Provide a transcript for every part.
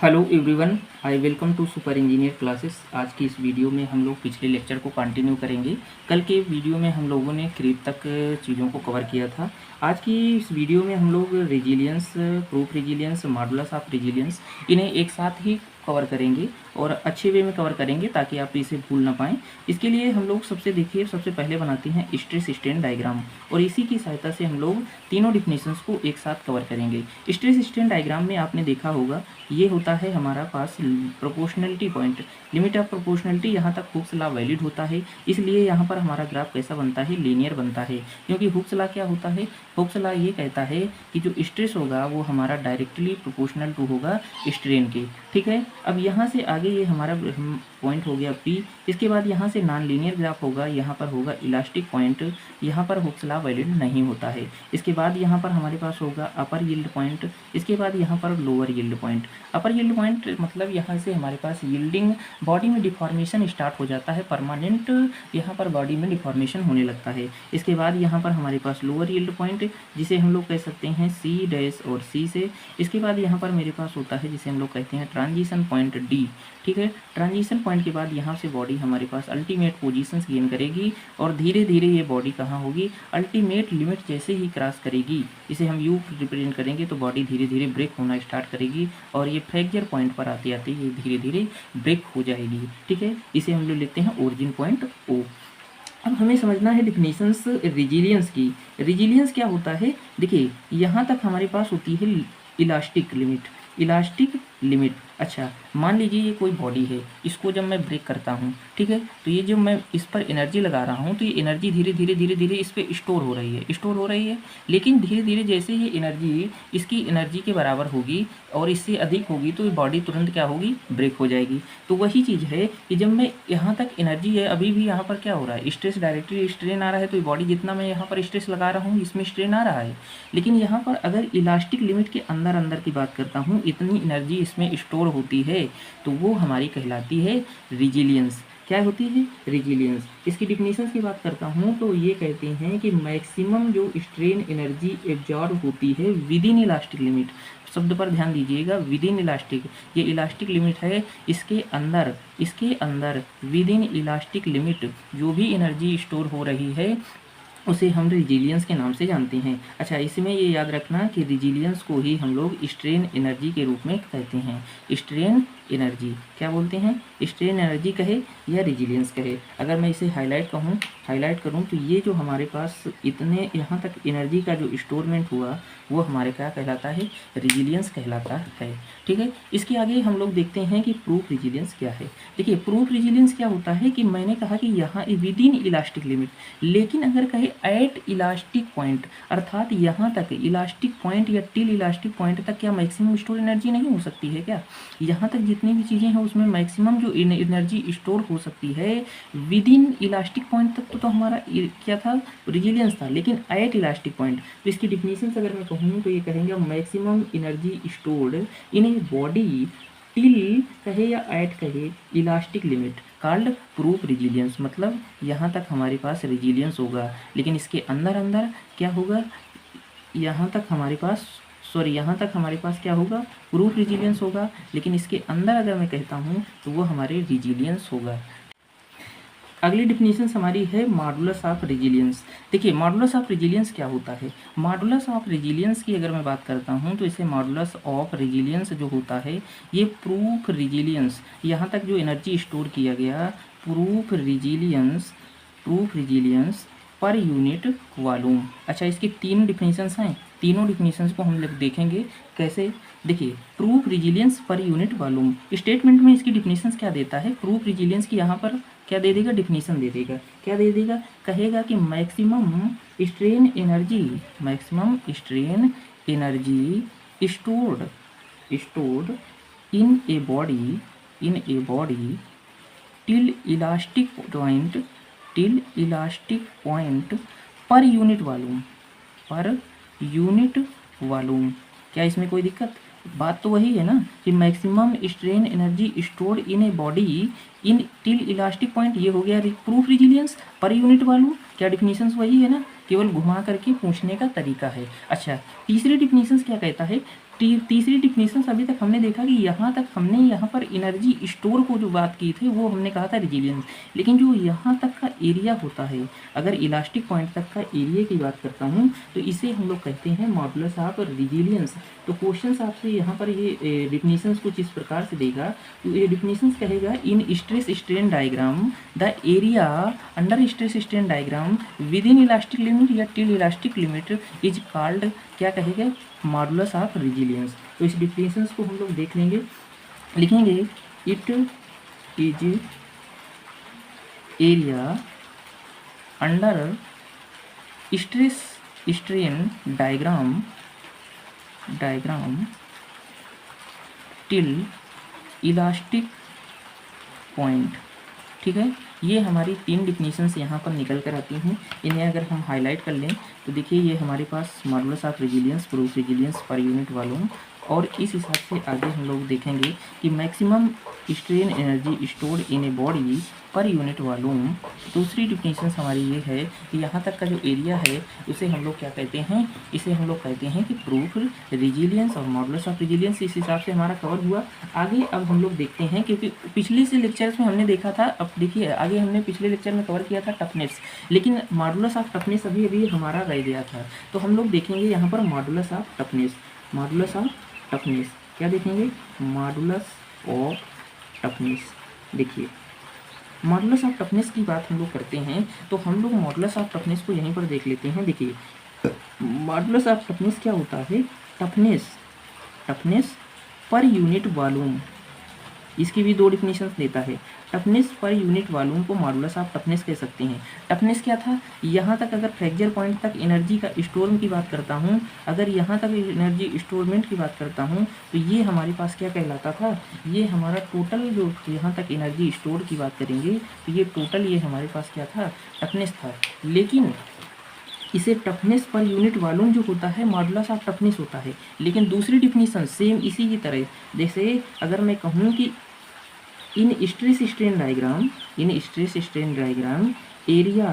Hello everyone, I welcome to super engineer classes. आज की इस वीडियो में हम लोग पिछले लेक्चर को कंटिन्यू करेंगे। कल के वीडियो में हम लोगों ने क्रीप तक चीज़ों को कवर किया था। आज की इस वीडियो में हम लोग resilience, proof resilience, modulus of resilience इन्हें एक साथ ही कवर करेंगे और अच्छे वे में कवर करेंगे ताकि आप इसे भूल ना पाएँ। इसके लिए हम लोग सबसे पहले बनाते हैं स्ट्रेस स्ट्रेन डायग्राम और इसी की सहायता से हम लोग तीनों डिफिनेशंस को एक साथ कवर करेंगे। स्ट्रेस स्ट्रेन डायग्राम में आपने देखा होगा ये होता है हमारा पास proportionality point, limit of proportionality, यहाँ तक हुक्स लॉ वैलिड होता है। इसलिए यहाँ पर हमारा ग्राफ कैसा बनता है, लीनियर बनता है, क्योंकि हुक्स लॉ क्या होता है, हुक्स लॉ ये कहता है कि जो स्ट्रेस होगा वो हमारा डायरेक्टली प्रोपोर्शनल टू होगा स्ट्रेन के। ठीक है, अब यहाँ से आगे ये हमारा पॉइंट हो गया P। इसके बाद यहाँ से नॉन लीनियर ग्राफ होगा, यहाँ पर होगा इलास्टिक पॉइंट, यहाँ पर हुक्स लॉ वैलिड नहीं होता है। इसके बाद यहाँ पर हमारे पास होगा अपर यील्ड पॉइंट, इसके बाद यहाँ पर लोअर यील्ड पॉइंट। अपर यील्ड पॉइंट मतलब यहाँ से हमारे पास यील्डिंग बॉडी में डिफॉर्मेशन स्टार्ट हो जाता है, परमानेंट यहाँ पर बॉडी में डिफॉर्मेशन होने लगता है। इसके बाद यहाँ पर हमारे पास लोअर यील्ड पॉइंट जिसे हम लोग कह सकते हैं C डैश और C से। इसके बाद यहाँ पर मेरे पास होता है जिसे हम लोग कहते हैं ट्रांजिशन पॉइंट D। ठीक है, ट्रांजिशन पॉइंट के बाद यहाँ से बॉडी हमारे पास अल्टीमेट पोजीशंस गेन करेगी और धीरे धीरे ये बॉडी कहाँ होगी, अल्टीमेट लिमिट जैसे ही क्रॉस करेगी, इसे हम U रिप्रेजेंट करेंगे तो बॉडी धीरे धीरे ब्रेक होना स्टार्ट करेगी और ये फ्रैक्चर पॉइंट पर आते आते ये धीरे धीरे ब्रेक हो जाएगी। ठीक है, इसे हम लोग लेते हैं ओरिजिन पॉइंट O। अब हमें समझना है डिफिनेशंस रेजिलियंस की। रेजिलियंस क्या होता है, देखिए यहाँ तक हमारे पास होती है इलास्टिक लिमिट, इलास्टिक लिमिट। अच्छा, मान लीजिए ये कोई बॉडी है, इसको जब मैं ब्रेक करता हूँ, ठीक है, तो ये जो मैं इस पर एनर्जी लगा रहा हूँ तो ये एनर्जी धीरे धीरे इस पर स्टोर हो रही है, लेकिन धीरे धीरे जैसे ये एनर्जी इसकी एनर्जी के बराबर होगी और इससे अधिक होगी तो ये बॉडी तुरंत क्या होगी, ब्रेक हो जाएगी। तो वही चीज़ है कि जब मैं यहाँ तक एनर्जी है, अभी भी यहाँ पर क्या हो रहा है, स्ट्रेस डायरेक्टली स्ट्रेन आ रहा है, तो ये बॉडी जितना मैं यहाँ पर स्ट्रेस लगा रहा हूँ इसमें स्ट्रेन आ रहा है। लेकिन यहाँ पर अगर इलास्टिक लिमिट के अंदर की बात करता हूँ, इतनी एनर्जी इसमें स्टोर होती है तो वो हमारी कहलाती है रेजिलियंस। क्या होती है, रेजिलियंस। इसकी डिफिनेशन की बात करता हूँ तो ये कहते हैं कि मैक्सिमम जो स्ट्रेन एनर्जी एब्जॉर्ब होती है विद इन इलास्टिक लिमिट, शब्द पर ध्यान दीजिएगा, विद इन इलास्टिक, ये इलास्टिक लिमिट है, इसके अंदर विद इन इलास्टिक लिमिट जो भी एनर्जी स्टोर हो रही है उसे हम रेजिलियंस के नाम से जानते हैं। अच्छा, इसमें ये याद रखना कि रेजिलियंस को ही हम लोग स्ट्रेन एनर्जी के रूप में कहते हैं। स्ट्रेन एनर्जी क्या बोलते हैं, स्ट्रेन एनर्जी कहे या रेजिलियंस कहे। अगर मैं इसे हाईलाइट करूं तो ये जो हमारे पास इतने यहाँ तक एनर्जी का जो स्टोरमेंट हुआ वो हमारे क्या कहलाता है, रेजिलियंस कहलाता है। ठीक है, इसके आगे हम लोग देखते हैं कि प्रूफ रेजिलियंस क्या है। देखिए, प्रूफ रेजिलियंस क्या होता है कि मैंने कहा कि यहाँ विद इन इलास्टिक लिमिट, लेकिन अगर कहे एट इलास्टिक पॉइंट, अर्थात यहाँ तक इलास्टिक पॉइंट या टिल इलास्टिक पॉइंट तक क्या मैक्सिमम स्टोर एनर्जी नहीं हो सकती है क्या? यहाँ तक जितनी भी चीज़ें हैं उसमें मैक्सिमम जो एनर्जी स्टोर हो सकती है विद इन इलास्टिक पॉइंट तक तो हमारा क्या था, रेजिलियंस था। लेकिन एट इलास्टिक पॉइंट, तो इसकी डिफिनेशन अगर मैं कहूँ तो ये कहेंगे maximum energy stored in a body till कहे या एट कहे elastic limit called proof resilience. मतलब यहाँ तक हमारे पास रेजिलियंस होगा, लेकिन इसके अंदर क्या होगा, यहाँ तक हमारे पास क्या होगा, प्रूफ रेजिलियंस होगा, लेकिन इसके अंदर अगर मैं कहता हूँ तो वो हमारे रेजिलियंस होगा। अगली डिफिनेशन हमारी है मॉडुलस ऑफ रेजिलियंस। देखिए, मॉडुलस ऑफ रेजिलियंस क्या होता है। मॉडुलस ऑफ रेजिलियंस की अगर मैं बात करता हूं तो इसे मॉडुलस ऑफ रेजिलियंस जो होता है ये प्रूफ रेजिलियंस, यहाँ तक जो एनर्जी स्टोर किया गया, proof resilience per unit volume. अच्छा, इसकी तीन डिफिनेशंस हैं, तीनों डिफिनेशंस को हम लोग देखेंगे कैसे। देखिए, proof resilience per unit volume statement में इसकी डिफिनेशंस क्या देता है, प्रूफ रेजिलियंस की यहाँ पर क्या दे देगा, डिफिनेशन दे देगा। क्या दे देगा, कहेगा कि maximum strain energy stored in a body till elastic point पर यूनिट वॉल्यूम। क्या इसमें कोई दिक्कत, बात तो वही है ना कि maximum strain energy stored in a body in till elastic point, ये हो गया proof resilience per unit volume. क्या डिफिनेशंस वही है ना, केवल घुमा करके पूछने का तरीका है। अच्छा, तीसरी डिफिनेशंस क्या कहता है, तीसरी डिफिनेशन अभी तक हमने देखा कि यहाँ तक हमने यहाँ पर एनर्जी स्टोर को जो बात की थी वो हमने कहा था रेजिलियंस, लेकिन जो यहाँ तक का एरिया होता है, अगर इलास्टिक पॉइंट तक का एरिया की बात करता हूँ तो इसे हम लोग कहते हैं मॉडुलस ऑफ रेजिलियंस। तो क्वेश्चन आपसे यहाँ पर ये डिफिनेशंस कुछ इस प्रकार से देगा, तो ये डिफिनेशंस कहेगा in stress strain diagram the area under stress strain diagram within elastic limit या till elastic limit is called, क्या कहेगा, मॉडुलस ऑफ रेजिलियंस। तो इस डिफिनेशंस को हम लोग देख लेंगे, लिखेंगे it is area under stress strain diagram till elastic point. ठीक है, ये हमारी 3 डिफिनीशंस यहाँ पर निकल कर आती हैं। इन्हें अगर हम हाईलाइट कर लें तो देखिए ये हमारे पास modulus of resilience, proof resilience per unit volume, और इस हिसाब से आगे हम लोग देखेंगे कि maximum strain energy stored in a body per unit volume. दूसरी डिफिनेशन हमारी ये है कि यहाँ तक का जो एरिया है उसे हम लोग क्या कहते हैं, इसे हम लोग कहते हैं कि प्रूफ रेजिलियंस और मॉडुलस ऑफ रेजिलियंस। इस हिसाब से हमारा कवर हुआ। आगे अब हम लोग देखते हैं, क्योंकि पिछले से लेक्चर्स में हमने देखा था, अब देखिए आगे हमने पिछले लेक्चर में कवर किया था टफनेस, लेकिन मॉडुलस ऑफ टफनेस अभी हमारा रह गया था। तो हम लोग देखेंगे यहाँ पर modulus of toughness, modulus of toughness क्या देखेंगे, मॉडुलस ऑफ टफनेस। देखिए मॉडुलस ऑफ टफनेस की बात हम लोग करते हैं तो हम लोग मॉडुलस ऑफ टफनेस को यहीं पर देख लेते हैं। देखिए मॉडुलस ऑफ टफनेस क्या होता है, टफनेस पर यूनिट वॉल्यूम, इसकी भी 2 डिफिनीशंस देता है। टफनेस पर यूनिट वॉल्यूम को मॉडुलस ऑफ टफनेस कह सकते हैं। टफनेस क्या था, यहाँ तक अगर फ्रैक्चर पॉइंट तक एनर्जी का स्टोर की बात करता हूँ, अगर यहाँ तक एनर्जी स्टोरमेंट की बात करता हूँ तो ये हमारे पास क्या कहलाता था, ये हमारा टोटल जो यहाँ तक एनर्जी स्टोर की बात करेंगे तो ये टोटल ये हमारे पास क्या था, टफनेस था। लेकिन इसे टफनेस पर यूनिट वॉल्यूम जो होता है मॉडुलस ऑफ टफनेस होता है। लेकिन दूसरी डिफिनीशन सेम इसी की तरह, जैसे अगर मैं कहूँ कि इन stress strain diagram area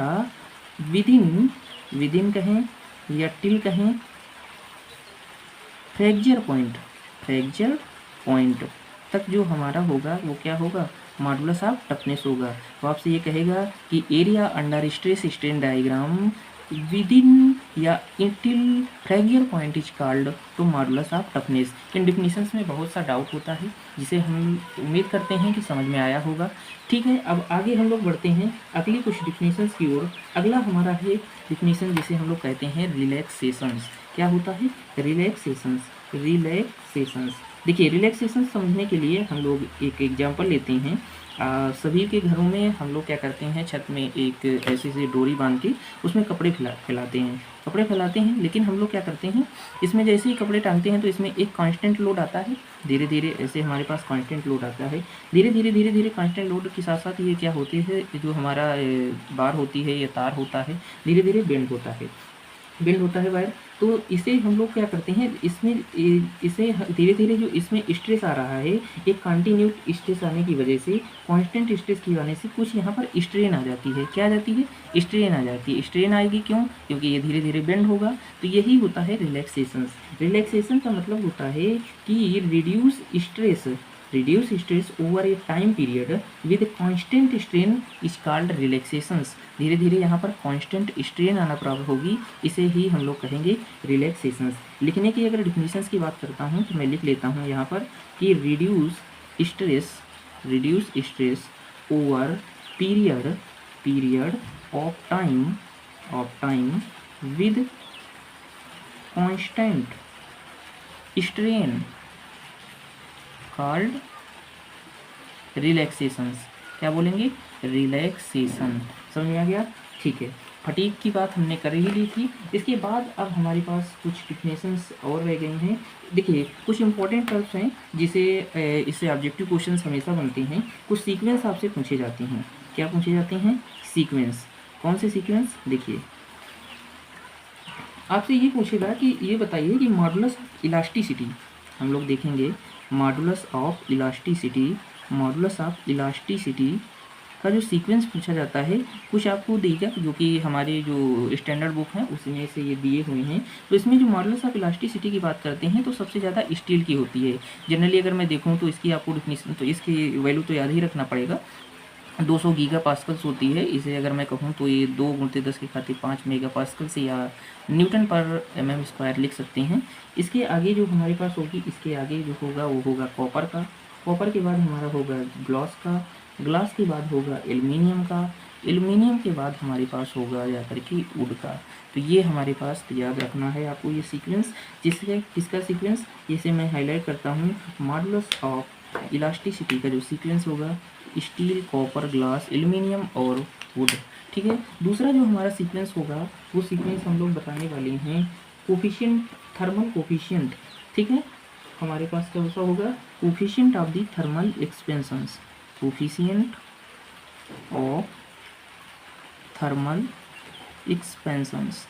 with in कहें या टिल कहें फ्रैक्चर पॉइंट तक जो हमारा होगा वो क्या होगा, मॉडुलस ऑफ टफनेस होगा। तो आपसे ये कहेगा कि area under stress strain diagram within या till fracture point is called तो मॉडुलस ऑफ टफनेस। इन डिफिनीशंस में बहुत सा डाउट होता है जिसे हम उम्मीद करते हैं कि समझ में आया होगा। ठीक है, अब आगे हम लोग बढ़ते हैं अगली कुछ डिफिनीशंस की ओर। अगला हमारा है डिफिनीशन जिसे हम लोग कहते हैं रिलैक्सेशंस। क्या होता है, रिलैक्सेशंस। देखिए रिलैक्सेशन समझने के लिए हम लोग एक एग्जांपल लेते हैं। सभी के घरों में हम लोग क्या करते हैं, छत में एक ऐसी सी डोरी बांध के उसमें कपड़े फैलाते हैं। लेकिन हम लोग क्या करते हैं, इसमें जैसे ही कपड़े टांगते हैं तो इसमें एक कांस्टेंट लोड आता है, धीरे धीरे ऐसे हमारे पास कांस्टेंट लोड आता है। धीरे धीरे कांस्टेंट लोड के साथ साथ ये क्या होती है, जो हमारा बार होती है या तार होता है धीरे धीरे बेंड होता है वायर। तो इसे हम लोग क्या करते हैं, इसे धीरे धीरे जो इसमें स्ट्रेस आ रहा है, एक कंटिन्यूट स्ट्रेस आने की वजह से, कांस्टेंट स्ट्रेस की आने से कुछ यहाँ पर स्ट्रेन आ जाती है। क्या आ जाती है, स्ट्रेन आ जाती है। स्ट्रेन आएगी क्यों, क्योंकि ये धीरे धीरे बेंड होगा। तो यही होता है रिलैक्सेशन का मतलब होता है कि reduce stress over a time period with constant strain is called relaxations। धीरे धीरे यहाँ पर constant strain आना प्रारंभ होगी, इसे ही हम लोग कहेंगे relaxations। लिखने की अगर डिफिनीशंस की बात करता हूँ तो मैं लिख लेता हूँ यहाँ पर कि reduce stress over period of time with constant strain called relaxations. क्या बोलेंगे, रिलैक्सेशन। समझ में आ गया, ठीक है। फटीग की बात हमने कर ही ली थी। इसके बाद अब हमारे पास कुछ डिफिनेशंस और रह गई हैं। देखिए कुछ इंपॉर्टेंट टर्म्स हैं जिसे इससे ऑब्जेक्टिव क्वेश्चंस हमेशा बनते हैं। कुछ सीक्वेंस आपसे पूछे जाते हैं। क्या पूछे जाते हैं, सीक्वेंस। कौन से सीक्वेंस, देखिए आपसे ये पूछेगा कि ये बताइए कि मॉडुलस इलास्टिसिटी, हम लोग देखेंगे मॉडुलस ऑफ इलास्टिसिटी का जो सीक्वेंस पूछा जाता है कुछ आपको देगा, जो कि हमारे जो स्टैंडर्ड बुक हैं उसमें से ये दिए हुए हैं। तो इसमें जो मॉडुलस ऑफ इलास्टिसिटी की बात करते हैं तो सबसे ज़्यादा स्टील की होती है। जनरली अगर मैं देखूँ तो इसकी आपको डिफिनीशन, तो इसकी वैल्यू तो याद ही रखना पड़ेगा, 200 गीगा पास्कल्स होती है। इसे अगर मैं कहूँ तो ये 2 × 10⁵ मेगा पास्कल्स या न्यूटन पर mm² लिख सकते हैं। इसके आगे जो हमारे पास होगी, इसके आगे जो होगा वो होगा कॉपर का, कॉपर के बाद हमारा होगा ग्लास का, ग्लास के बाद होगा एल्युमिनियम का, एल्युमिनियम के बाद हमारे पास होगा जाकर के वुड का। तो ये हमारे पास याद रखना है आपको ये सीक्वेंस, जिससे किसका सीक्वेंस, जैसे मैं हाईलाइट करता हूँ, मॉडुलस ऑफ इलास्टिसिटी का जो सीक्वेंस होगा स्टील, कॉपर, ग्लास, एल्युमिनियम और वुड। ठीक है। दूसरा जो हमारा सीक्वेंस होगा वो सीक्वेंस हम लोग बताने वाले हैं कोफिशिएंट, थर्मल कोफिशिएंट। ठीक है। हमारे पास क्या होगा, coefficient of the thermal expansions, coefficient of thermal expansions.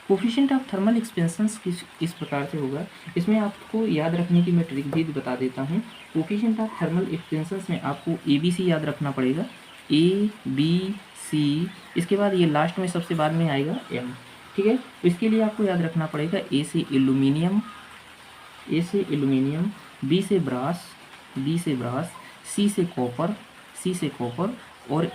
Coefficient of thermal expansions इस प्रकार से होगा। इसमें आपको याद रखने की मैं ट्रिक भी बता देता हूँ। कोफिशिएंट ऑफ थर्मल एक्सपेंशंस में आपको ABC याद रखना पड़ेगा, ABC। इसके बाद ये लास्ट में सबसे बाद में आएगा M। ठीक है। तो इसके लिए आपको याद रखना पड़ेगा A से एल्यूमिनियम, A से एल्यूमिनियम, B से ब्रास, B से ब्रास, C से कॉपर, C से कॉपर और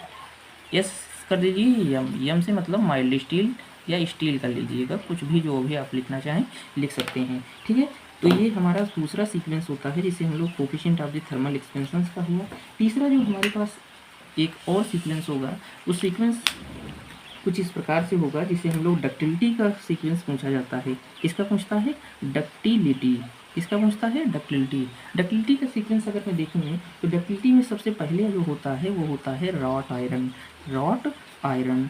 S कर दीजिए यम से मतलब माइल्ड स्टील या स्टील कर लीजिएगा, कुछ भी जो भी आप लिखना चाहें लिख सकते हैं। ठीक है। तो ये हमारा दूसरा सीक्वेंस होता है जिसे हम लोग coefficient of the thermal expansions का हुआ। तीसरा जो हमारे पास एक और सीक्वेंस होगा उस सीक्वेंस कुछ इस प्रकार से होगा जिसे हम लोग डक्टिलिटी का सीक्वेंस पूछा जाता है। किसका पूछता है, डक्टिलिटी। किसका पूछता है, डक्टिलिटी। डक्टिलिटी का सीक्वेंस अगर मैं देखूँगी तो डक्टिलिटी में सबसे पहले जो होता है वो होता है wrought iron, wrought iron,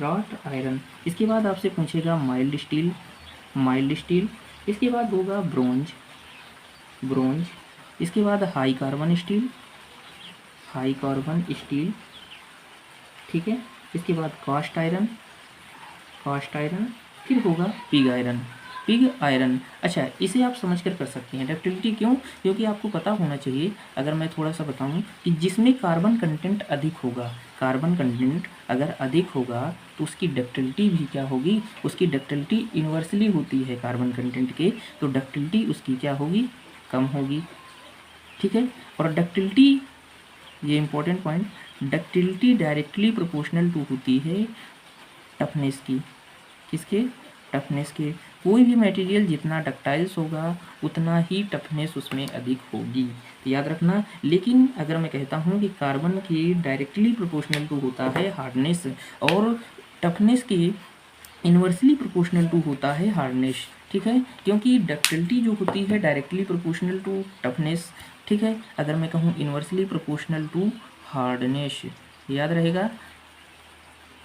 wrought iron. इसके बाद आपसे पूछेगा माइल्ड स्टील, माइल्ड स्टील। इसके बाद होगा ब्रोंज, ब्रोंज। इसके बाद high carbon steel, high carbon steel. ठीक है। इसके बाद कास्ट आयरन, कास्ट आयरन। फिर होगा पिग आयरन, पिग आयरन। अच्छा, इसे आप समझकर कर सकते हैं डक्टिलिटी। क्यों, क्योंकि आपको पता होना चाहिए, अगर मैं थोड़ा सा बताऊं कि जिसमें कार्बन कंटेंट अधिक होगा, कार्बन कंटेंट अगर अधिक होगा तो उसकी डक्टिलिटी भी क्या होगी, उसकी डक्टिलिटी इन्वर्सली होती है कार्बन कंटेंट के, तो डक्टिलिटी उसकी क्या होगी, कम होगी। ठीक है। और डक्टिलिटी, ये important point, ductility directly proportional to होती है टफनेस की। किसके, टफनेस के। कोई भी मटेरियल जितना डक्टाइल्स होगा उतना ही टफनेस उसमें अधिक होगी, तो याद रखना। लेकिन अगर मैं कहता हूँ कि कार्बन की डायरेक्टली प्रोपोर्शनल टू होता है हार्डनेस और टफनेस के इन्वर्सली प्रोपोर्शनल टू होता है हार्डनेस। ठीक है। क्योंकि डक्टिलिटी जो होती है डायरेक्टली प्रोपोर्शनल टू टफनेस। ठीक है। अगर मैं कहूँ इन्वर्सली प्रोपोर्शनल टू हार्डनेस, याद रहेगा।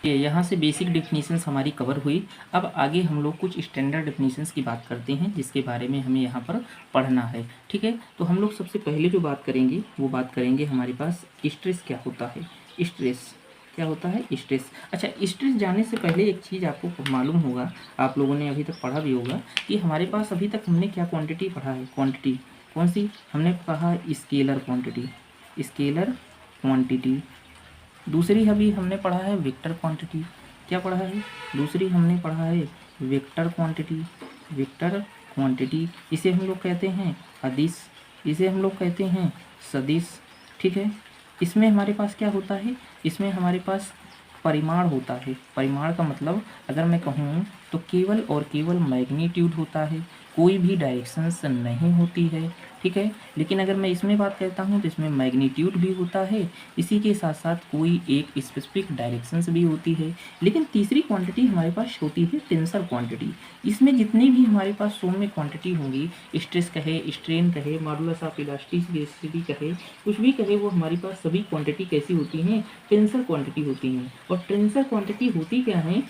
यहाँ से बेसिक डेफिनेशंस हमारी कवर हुई। अब आगे हम लोग कुछ स्टैंडर्ड डेफिनेशंस की बात करते हैं जिसके बारे में हमें यहाँ पर पढ़ना है। ठीक है। तो हम लोग सबसे पहले जो बात करेंगे वो बात करेंगे हमारे पास स्ट्रेस क्या होता है। स्ट्रेस क्या होता है, स्ट्रेस। अच्छा, स्ट्रेस जाने से पहले एक चीज़ आपको मालूम होगा, आप लोगों ने अभी तक पढ़ा भी होगा कि हमारे पास अभी तक हमने क्या क्वांटिटी पढ़ा है, क्वांटिटी कौन सी हमने कहा, स्केलर क्वांटिटी, स्केलर क्वांटिटी। दूसरी अभी हमने पढ़ा है वेक्टर क्वांटिटी। क्या पढ़ा है, दूसरी हमने पढ़ा है वेक्टर क्वांटिटी, वेक्टर क्वांटिटी। इसे हम लोग कहते हैं अदिश, इसे हम लोग कहते हैं सदिश। ठीक है। इसमें हमारे पास क्या होता है, इसमें हमारे पास परिमाण होता है। परिमाण का मतलब अगर मैं कहूँ तो केवल और केवल मैग्नीट्यूड होता है, कोई भी डायरेक्शंस नहीं होती है। ठीक है। लेकिन अगर मैं इसमें बात करता हूँ तो इसमें मैग्नीट्यूड भी होता है, इसी के साथ साथ कोई एक स्पेसिफिक डायरेक्शंस भी होती है। लेकिन तीसरी क्वांटिटी हमारे पास होती है टेंसर क्वांटिटी। इसमें जितनी भी हमारे पास सौम्य क्वांटिटी होंगी, स्ट्रेस कहे, स्ट्रेन कहे, मॉडुलस ऑफ इलास्टिसिटी कहे, कुछ भी कहे, वो हमारे पास सभी क्वांटिटी कैसी होती हैं, टेंसर क्वांटिटी होती हैं। और टेंसर क्वांटिटी होती क्या है,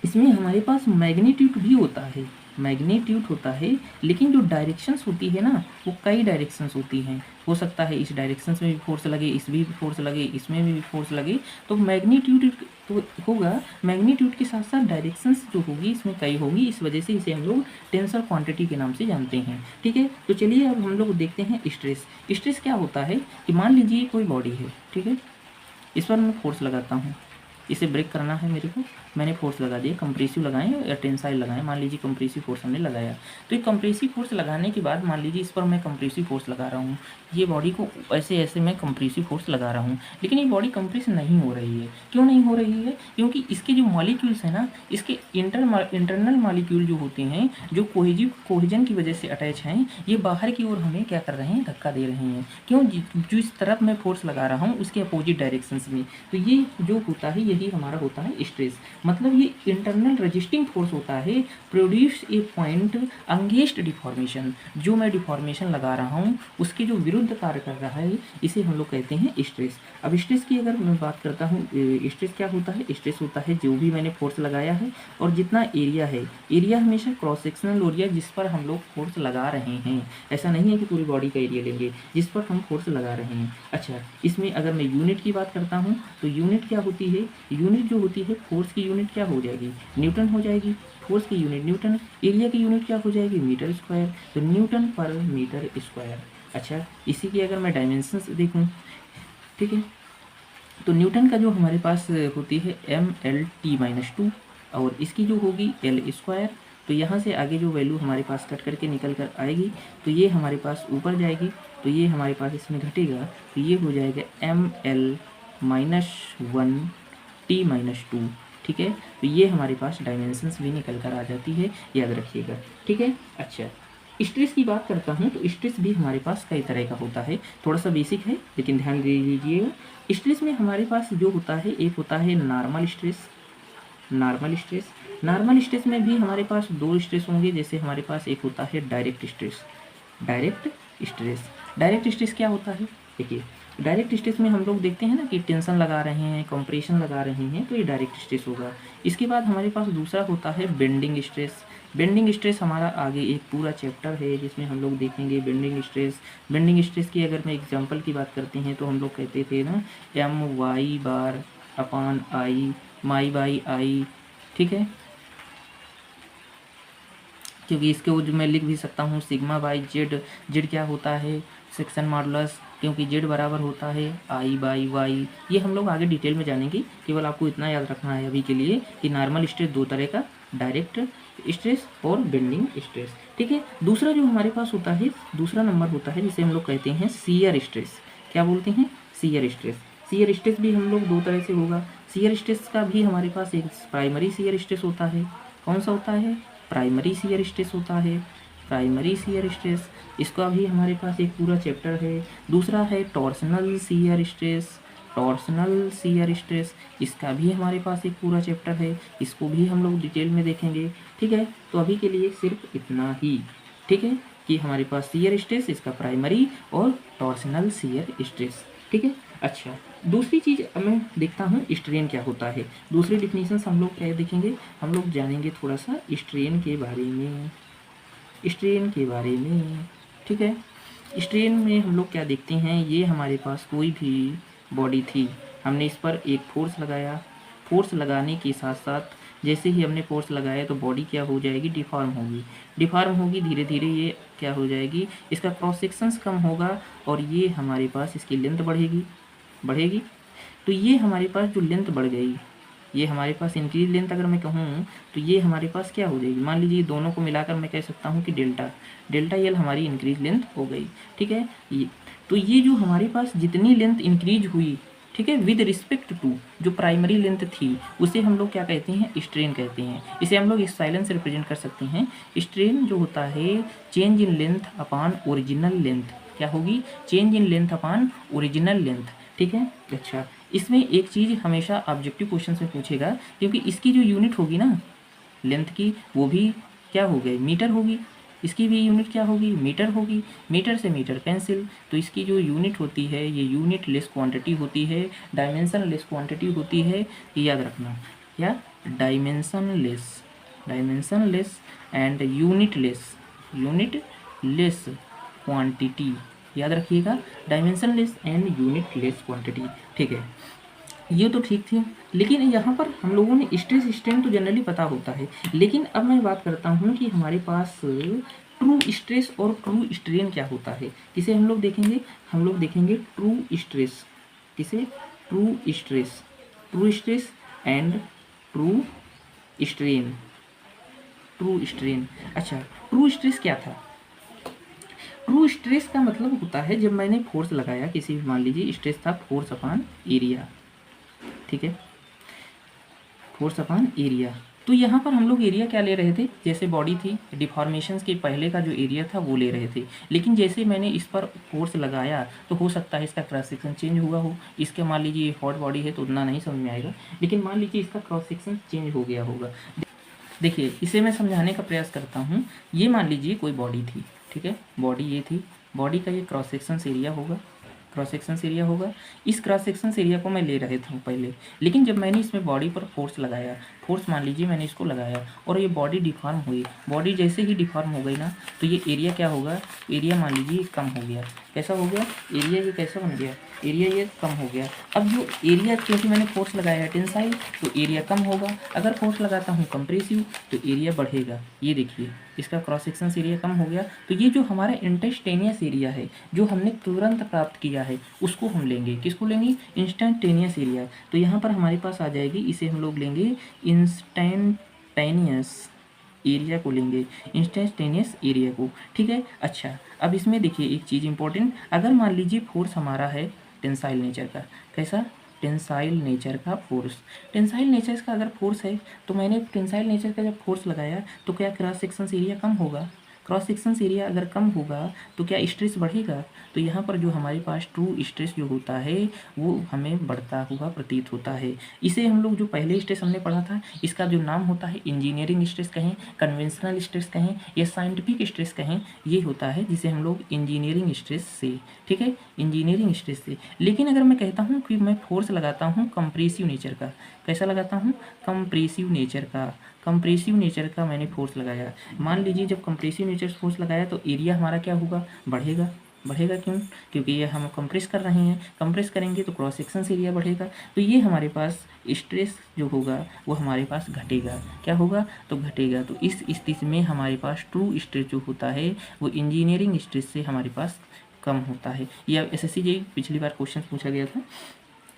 इसमें हमारे पास मैग्नीट्यूड भी होता है, मैग्नीट्यूड होता है, लेकिन जो डायरेक्शंस होती है ना वो कई डायरेक्शंस होती हैं। हो सकता है इस डायरेक्शंस में भी फोर्स लगे, इस भी फोर्स लगे, इसमें भी फोर्स लगे, तो मैग्नीट्यूड तो होगा। मैग्नीट्यूड के साथ साथ डायरेक्शंस जो होगी इसमें कई होगी, इस वजह से इसे हम लोग टेंसर क्वांटिटी के नाम से जानते हैं। ठीक है। तो चलिए अब हम लोग देखते हैं स्ट्रेस। स्ट्रेस क्या होता है कि मान लीजिए कोई बॉडी है, ठीक है, इस पर मैं फोर्स लगाता हूँ, इसे ब्रेक करना है मेरे को, मैंने फोर्स लगा दिया, कंप्रेसिव लगाएं या टेंसाइल लगाएं। मान लीजिए कंप्रेसिव फोर्स हमने लगाया, तो ये कंप्रेसिव फोर्स लगाने के बाद मान लीजिए इस पर मैं कंप्रेसिव फोर्स लगा रहा हूँ, ये बॉडी को ऐसे ऐसे मैं कंप्रेसिव फोर्स लगा रहा हूँ, लेकिन ये बॉडी कंप्रेस नहीं हो रही है। क्यों नहीं हो रही है? क्योंकि इसके जो मॉलिक्यूल्स हैं ना, इसके इंटरनल मॉलिक्यूल जो होते हैं, जो कोहेजन की वजह से अटैच हैं, ये बाहर की ओर हमें क्या कर रहे हैं, धक्का दे रहे हैं। क्यों? जिस तरफ मैं फोर्स लगा रहा हूँ उसके अपोजिट डायरेक्शंस में। तो ये जो होता है यही हमारा होता है स्ट्रेस। मतलब ये इंटरनल रजिस्टिंग फोर्स होता है, produce a point against deformation. जो मैं डिफॉर्मेशन लगा रहा हूँ उसके जो विरुद्ध कार्य कर रहा है, इसे हम लोग कहते हैं स्ट्रेस। अब स्ट्रेस की अगर मैं बात करता हूँ, स्ट्रेस क्या होता है? स्ट्रेस होता है जो भी मैंने फोर्स लगाया है और जितना एरिया है, एरिया हमेशा क्रॉस सेक्शनल एरिया जिस पर हम लोग फोर्स लगा रहे हैं। ऐसा नहीं है कि पूरी बॉडी का एरिया लेंगे, जिस पर हम फोर्स लगा रहे हैं। अच्छा, इसमें अगर मैं यूनिट की बात करता हूँ तो यूनिट क्या होती है? यूनिट जो होती है, फोर्स की यूनिट क्या हो जाएगी? न्यूटन हो जाएगी। फोर्स की यूनिट न्यूटन, एरिया की यूनिट क्या हो जाएगी? Metre square. तो न्यूटन पर मीटर स्क्वायर। अच्छा, इसी की अगर मैं डायमेंशंस देखूँ, ठीक है, तो न्यूटन का जो हमारे पास होती है ML/T-2 और इसकी जो होगी L स्क्वायर। तो यहाँ से आगे जो वैल्यू हमारे पास कट करके निकल कर आएगी, तो ये हमारे पास ऊपर जाएगी, तो ये हमारे पास इसमें घटेगा, तो ये हो जाएगा ML-1T-2। ठीक है, तो ये हमारे पास डायमेंशंस भी निकल कर आ जाती है, याद रखिएगा। ठीक है। अच्छा, स्ट्रेस की बात करता हूँ तो स्ट्रेस भी हमारे पास कई तरह का होता है, थोड़ा सा बेसिक है लेकिन ध्यान दे दीजिएगा। स्ट्रेस में हमारे पास जो होता है, एक होता है normal stress. Normal stress, normal stress में भी हमारे पास दो स्ट्रेस होंगे। जैसे हमारे पास एक होता है direct stress. Direct stress, direct stress क्या होता है? देखिए, डायरेक्ट स्ट्रेस में हम लोग देखते हैं ना कि टेंशन लगा रहे हैं, कंप्रेशन लगा रहे हैं, तो ये डायरेक्ट स्ट्रेस होगा। इसके बाद हमारे पास दूसरा होता है बेंडिंग स्ट्रेस। बेंडिंग स्ट्रेस हमारा आगे एक पूरा चैप्टर है जिसमें हम लोग देखेंगे बेंडिंग स्ट्रेस। बेंडिंग स्ट्रेस की अगर मैं एग्जांपल की बात करते हैं तो हम लोग कहते थे ना My/I, My/I, ठीक है, क्योंकि इसके वो जो मैं लिख भी सकता हूँ σ/z। जेड क्या होता है? सेक्शन मॉडुलस, क्योंकि जेड बराबर होता है I/Y। ये हम लोग आगे डिटेल में जानेंगे, केवल आपको इतना याद रखना है अभी के लिए कि नॉर्मल स्ट्रेस दो तरह का, डायरेक्ट स्ट्रेस और बेंडिंग स्ट्रेस। ठीक है। दूसरा जो हमारे पास होता है, दूसरा नंबर होता है जिसे हम लोग कहते हैं शियर स्ट्रेस। क्या बोलते हैं? Shear stress. शियर स्ट्रेस भी हम लोग दो तरह से होगा। शियर स्ट्रेस का भी हमारे पास एक प्राइमरी शियर स्ट्रेस होता है। कौन सा होता है? प्राइमरी शियर स्ट्रेस होता है। प्राइमरी शियर स्ट्रेस, इसका भी हमारे पास एक पूरा चैप्टर है। दूसरा है torsional shear stress. Torsional shear stress, इसका भी हमारे पास एक पूरा चैप्टर है, इसको भी हम लोग डिटेल में देखेंगे। ठीक है, तो अभी के लिए सिर्फ इतना ही। ठीक है, कि हमारे पास शियर स्ट्रेस, इसका प्राइमरी और टॉर्सनल शियर स्ट्रेस। ठीक है। अच्छा, दूसरी चीज़ मैं देखता हूँ स्ट्रेन क्या होता है। दूसरी डिफिनीशन हम लोग क्या देखेंगे, हम लोग जानेंगे थोड़ा सा स्ट्रेन के बारे में। स्ट्रेन के बारे में, ठीक है। स्ट्रेन में हम लोग क्या देखते हैं, ये हमारे पास कोई भी बॉडी थी, हमने इस पर एक फोर्स लगाया। फोर्स लगाने के साथ साथ जैसे ही हमने फोर्स लगाया तो बॉडी क्या हो जाएगी? डिफॉर्म होगी। डिफॉर्म होगी, धीरे धीरे ये क्या हो जाएगी? इसका क्रॉस सेक्शंस कम होगा और ये हमारे पास इसकी लेंथ बढ़ेगी। तो ये हमारे पास जो लेंथ बढ़ गई, ये हमारे पास इंक्रीज लेंथ अगर मैं कहूँ तो ये हमारे पास क्या हो जाएगी? मान लीजिए दोनों को मिलाकर मैं कह सकता हूँ कि डेल्टा एल हमारी इंक्रीज लेंथ हो गई। ठीक है। तो ये जो हमारे पास जितनी लेंथ इंक्रीज हुई, ठीक है, विद रिस्पेक्ट टू जो प्राइमरी लेंथ थी, उसे हम लोग क्या कहते हैं? स्ट्रेन कहते हैं। इसे हम लोग इस साइलेंस से रिप्रेजेंट कर सकते हैं। स्ट्रेन जो होता है, change in length upon original length. क्या होगी? Change in length upon original length. ठीक है। अच्छा, इसमें एक चीज़ हमेशा ऑब्जेक्टिव क्वेश्चन में पूछेगा, क्योंकि इसकी जो यूनिट होगी ना लेंथ की, वो भी क्या हो गई? मीटर होगी। इसकी भी यूनिट क्या होगी? मीटर होगी। मीटर से मीटर कैंसिल, तो इसकी जो यूनिट होती है ये यूनिट लेस क्वांटिटी होती है, डायमेंशन लेस क्वांटिटी होती है, ये याद रखना। या dimension less and unit less quantity, याद रखिएगा, dimension less and unit less quantity. ठीक है, ये तो ठीक थी। लेकिन यहाँ पर हम लोगों ने स्ट्रेस स्ट्रेन तो जनरली पता होता है, लेकिन अब मैं बात करता हूँ कि हमारे पास ट्रू स्ट्रेस और ट्रू स्ट्रेन क्या होता है, किसे हम लोग देखेंगे? हम लोग देखेंगे ट्रू स्ट्रेस। किसे? True stress, true stress and true strain, true strain. अच्छा, ट्रू स्ट्रेस क्या था? ट्रू स्ट्रेस का मतलब होता है जब मैंने फोर्स लगाया किसी भी, मान लीजिए स्ट्रेस था फोर्स अपॉन एरिया, ठीक है, फोर्स अपॉन एरिया। तो यहाँ पर हम लोग एरिया क्या ले रहे थे, जैसे बॉडी थी, डिफॉर्मेशंस के पहले का जो एरिया था वो ले रहे थे, लेकिन जैसे मैंने इस पर फोर्स लगाया तो हो सकता है इसका क्रॉस सेक्शन चेंज हुआ हो। इसके मान लीजिए हॉट बॉडी है तो उतना नहीं समझ में आएगा, लेकिन मान लीजिए इसका क्रॉस सेक्शन चेंज हो गया होगा। देखिए इसे मैं समझाने का प्रयास करता हूँ। ये मान लीजिए कोई बॉडी थी, ठीक है, बॉडी ये थी, बॉडी का ये क्रॉस सेक्शन एरिया होगा, क्रॉस सेक्शन एरिया होगा। इस क्रॉस सेक्शन एरिया को मैं ले रहे था पहले, लेकिन जब मैंने इसमें बॉडी पर फोर्स लगाया, फोर्स मान लीजिए मैंने इसको लगाया और ये बॉडी डिफॉर्म हुई, बॉडी जैसे ही डिफॉर्म हो गई ना तो ये एरिया क्या होगा, एरिया मान लीजिए कम हो गया। कैसा हो गया एरिया, ये कैसा बन गया एरिया, ये कम हो गया। अब जो एरिया, क्योंकि मैंने फोर्स लगाया है टेंसाइल तो एरिया कम होगा, अगर फोर्स लगाता हूँ कंप्रेसिव तो एरिया बढ़ेगा। ये देखिए इसका क्रॉस सेक्शन एरिया कम हो गया, तो ये जो हमारा इंस्टेंटेनियस एरिया है जो हमने तुरंत प्राप्त किया है उसको हम लेंगे, किसको लेंगे, इंस्टेंटेनियस एरिया। तो यहाँ पर हमारे पास आ जाएगी, इसे हम लोग लेंगे इंस्टेंटेनियस एरिया को लेंगे, इंस्टेंटेनियस एरिया को, ठीक है। अच्छा अब इसमें देखिए एक चीज़ इंपॉर्टेंट, अगर मान लीजिए फोर्स हमारा है टेंसाइल नेचर का, कैसा, टेंसाइल नेचर का फोर्स, टेंसाइल नेचर का अगर फोर्स है तो मैंने टेंसाइल नेचर का जब फोर्स लगाया तो क्या क्रॉस सेक्शन एरिया कम होगा, क्रॉस सेक्शन एरिया अगर कम होगा तो क्या स्ट्रेस बढ़ेगा। तो यहाँ पर जो हमारे पास ट्रू स्ट्रेस जो होता है वो हमें बढ़ता हुआ प्रतीत होता है। इसे हम लोग जो पहले स्ट्रेस हमने पढ़ा था इसका जो नाम होता है इंजीनियरिंग स्ट्रेस कहें, कन्वेंशनल स्ट्रेस कहें या साइंटिफिक स्ट्रेस कहें, ये होता है जिसे हम लोग इंजीनियरिंग स्ट्रेस से, ठीक है, इंजीनियरिंग स्ट्रेस से। लेकिन अगर मैं कहता हूँ कि मैं फोर्स लगाता हूँ कंप्रेसिव नेचर का, कैसा लगाता हूँ, कंप्रेसिव नेचर का, कंप्रेसिव नेचर का मैंने फोर्स लगाया, मान लीजिए जब कंप्रेसिव नेचर से फोर्स लगाया तो एरिया हमारा क्या होगा, बढ़ेगा, बढ़ेगा क्यों, क्योंकि ये हम कंप्रेस कर रहे हैं, कंप्रेस करेंगे तो क्रॉस सेक्शन एरिया बढ़ेगा, तो ये हमारे पास स्ट्रेस जो होगा वो हमारे पास घटेगा, क्या होगा, तो घटेगा। तो इस स्थिति में हमारे पास ट्रू स्ट्रेस जो होता है वो इंजीनियरिंग स्ट्रेस से हमारे पास कम होता है। यह एसएससी जी पिछली बार क्वेश्चन पूछा गया था।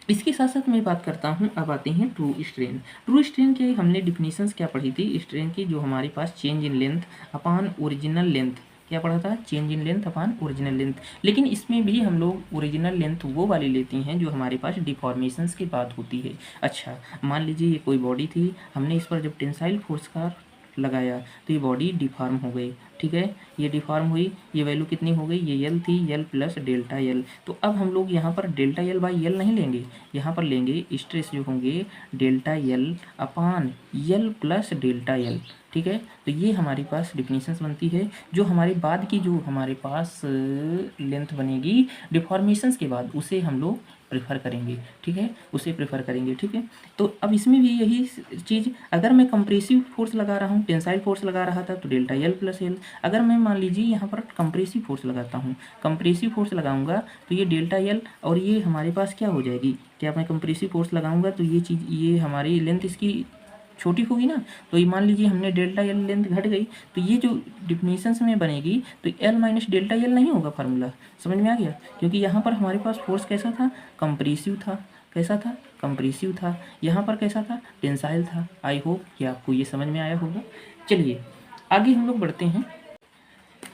इसके साथ साथ मैं बात करता हूँ, अब आते हैं ट्रू स्ट्रेन। ट्रू स्ट्रेन के हमने डिफिनीशंस क्या पढ़ी थी, स्ट्रेन की जो हमारे पास change in length upon original length, क्या पढ़ा था, change in length upon original length. लेकिन इसमें भी हम लोग ओरिजिनल लेंथ वो वाली लेती हैं जो हमारे पास डिफॉर्मेशंस के बाद होती है। अच्छा मान लीजिए ये कोई बॉडी थी, हमने इस पर जब टेंसाइल फोर्स का लगाया तो ये बॉडी डिफॉर्म हो गई, ठीक है, ये डिफॉर्म हुई, ये वैल्यू कितनी हो गई, ये यल थी, यल प्लस डेल्टा यल। तो अब हम लोग यहाँ पर डेल्टा यल बाई यल नहीं लेंगे, यहाँ पर लेंगे स्ट्रेस जो होंगे डेल्टा यल अपान यल प्लस डेल्टा यल, ठीक है। तो ये हमारे पास डिफिनीशंस बनती है। जो हमारे बाद की जो हमारे पास लेंथ बनेगी डिफॉर्मेशंस के बाद उसे हम लोग प्रेफर करेंगे, ठीक है, उसे प्रेफर करेंगे, ठीक है। तो अब इसमें भी यही चीज़, अगर मैं कंप्रेसिव फोर्स लगा रहा हूँ, टेंसाइल फोर्स लगा रहा था तो डेल्टा यल प्लस यल, अगर मैं मान लीजिए यहाँ पर कंप्रेसिव फोर्स लगाता हूँ, कंप्रेसिव फोर्स लगाऊंगा तो ये डेल्टा यल और ये हमारे पास क्या हो जाएगी, क्या मैं कंप्रेसिव फोर्स लगाऊंगा तो ये चीज़, ये हमारी लेंथ इसकी छोटी होगी ना, तो ये मान लीजिए हमने डेल्टा यल लेंथ घट गई तो ये जो डिफिनीशंस में बनेगी तो एल माइनस डेल्टा यल नहीं होगा फार्मूला, समझ में आ गया, क्योंकि यहाँ पर हमारे पास फोर्स कैसा था, कंप्रेसिव था, कैसा था, कंप्रेसिव था, यहाँ पर कैसा था, टेंसाइल था। आई होप कि आपको ये समझ में आया होगा। चलिए आगे हम लोग बढ़ते हैं।